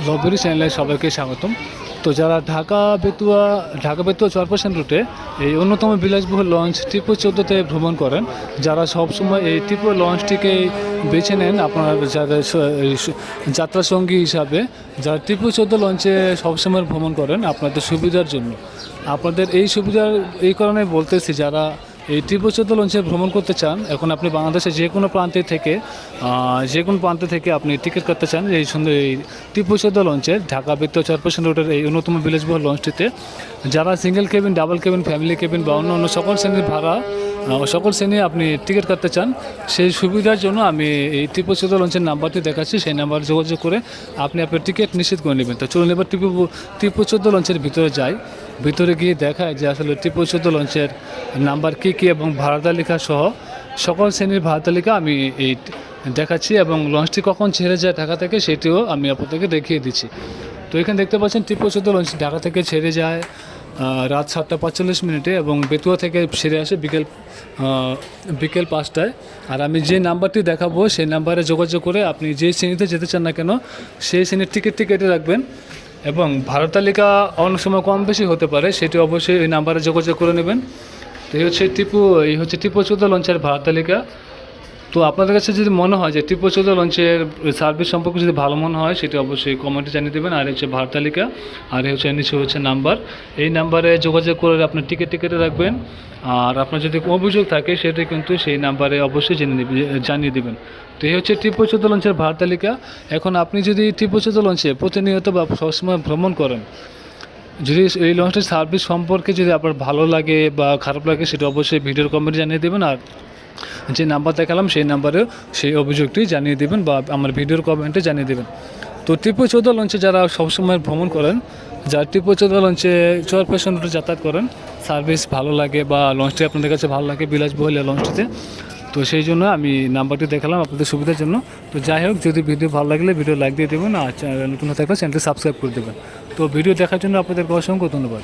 লবেরি চ্যানেলে সবাইকে স্বাগতম। তো যারা ঢাকা বেতুয়া চরপেশন রুটে এই অন্যতম বিলাসবহুল লঞ্চ টিপু 14তে ভ্রমণ করেন, যারা সবসময় এই টিপু লঞ্চটিকেই বেছে নেন আপনার যাদের যাত্রা সঙ্গী হিসাবে, যারা টিপু 14 লঞ্চে সবসময় ভ্রমণ করেন আপনাদের সুবিধার জন্য। আপনাদের এই সুবিধার এই কারণে বলতেছি, যারা এই টিপু 14 লঞ্চে ভ্রমণ করতে চান, এখন আপনি বাংলাদেশের যে কোনো প্রান্তে থেকে আপনি টিকিট করতে চান এই সুন্দর এই টিপু 14 লঞ্চের ঢাকা বেতুয়া চরপেশন রুটের এই অন্যতম বিলাসবহুল লঞ্চটিতে, যারা single cabin, double cabin, family cabin বা অন্য সকল শ্রেণীর ভাড়া সকল শ্রেণী আপনি টিকিট কাটতে চান, সেই সুবিধার জন্য আমি এই টিপু 14 লঞ্চের নাম্বারটি দেখাচ্ছি। সেই নাম্বারে যোগাযোগ করে আপনি আপনার টিকিট নিশ্চিত করে নেবেন। তো চলুন এবার টিপু 14 লঞ্চের ভিতরে যাই। ভিতরে গিয়ে দেখায় যে আসলে টিপু 14 লঞ্চের নাম্বার কী এবং ভাড়া তালিকা সহ সকল শ্রেণীর ভাড়া তালিকা আমি এই দেখাচ্ছি, এবং লঞ্চটি কখন ছেড়ে যায় ঢাকা থেকে সেটিও আমি আপনাদেরকে দেখিয়ে দিচ্ছি। তো এখানে দেখতে পাচ্ছেন টিপু 14 লঞ্চ ঢাকা থেকে ছেড়ে যায় রাত 7:45 এবং বেতুয়া থেকে ছেড়ে আসে বিকেল 5টায়। আর আমি যে নাম্বারটি দেখাবো সেই নাম্বারে যোগাযোগ করে আপনি যে শ্রেণীতে যেতে চান না কেন সেই শ্রেণীর টিকিটটি কেটে রাখবেন, এবং ভাড়া তালিকা অনেক সময় কম বেশি হতে পারে, সেটি অবশ্যই এই নাম্বারে যোগাযোগ করে নেবেন। তো এই হচ্ছে টিপু 14 লঞ্চের ভাড়া তালিকা। তো আপনাদের কাছে যদি মনে হয় যে টিপু 14 লঞ্চের সার্ভিস সম্পর্কে যদি ভালো মনে হয়, সেটি অবশ্যই কমেন্টে জানিয়ে দেবেন। আর হচ্ছে ভাড়া তালিকা, আর নিচে হচ্ছে নাম্বার, এই নাম্বারে যোগাযোগ করে আপনার টিকিটে রাখবেন। আর আপনার যদি অভিযোগ থাকে সেটা কিন্তু সেই নাম্বারে অবশ্যই জানিয়ে দেবেন। তো এই হচ্ছে টিপু 14 লঞ্চের ভাড়া তালিকা। এখন আপনি যদি টিপু 14 লঞ্চে প্রতিনিয়ত বা সবসময় ভ্রমণ করেন, যদি এই লঞ্চটির সার্ভিস সম্পর্কে যদি আপনার ভালো লাগে বা খারাপ লাগে, সেটা অবশ্যই ভিডিওর কমেন্টে জানিয়ে দেবেন। আর যে নাম্বার দেখালাম সেই নাম্বারেও সেই অভিযোগটি জানিয়ে দেবেন বা আমার ভিডিওর কমেন্টে জানিয়ে দেবেন। তো টিপু 14 লঞ্চে যারা সবসময় ভ্রমণ করেন, যারা টিপু 14 লঞ্চে চরপেশন রুটে যাতায়াত করেন, সার্ভিস ভালো লাগে বা লঞ্চটি আপনাদের কাছে ভালো লাগে বিলাসবহুল লঞ্চটিতে, তো সেই জন্য আমি নাম্বারটি দেখালাম আপনাদের সুবিধার জন্য। তো যাই হোক, যদি ভিডিও ভালো লাগলে ভিডিও লাইক দিয়ে দেবেন, আর নতুন থাকলে চ্যানেলটি সাবস্ক্রাইব করে দেবেন। তো ভিডিও দেখার জন্য আপনাদেরকে অসংখ্য ধন্যবাদ।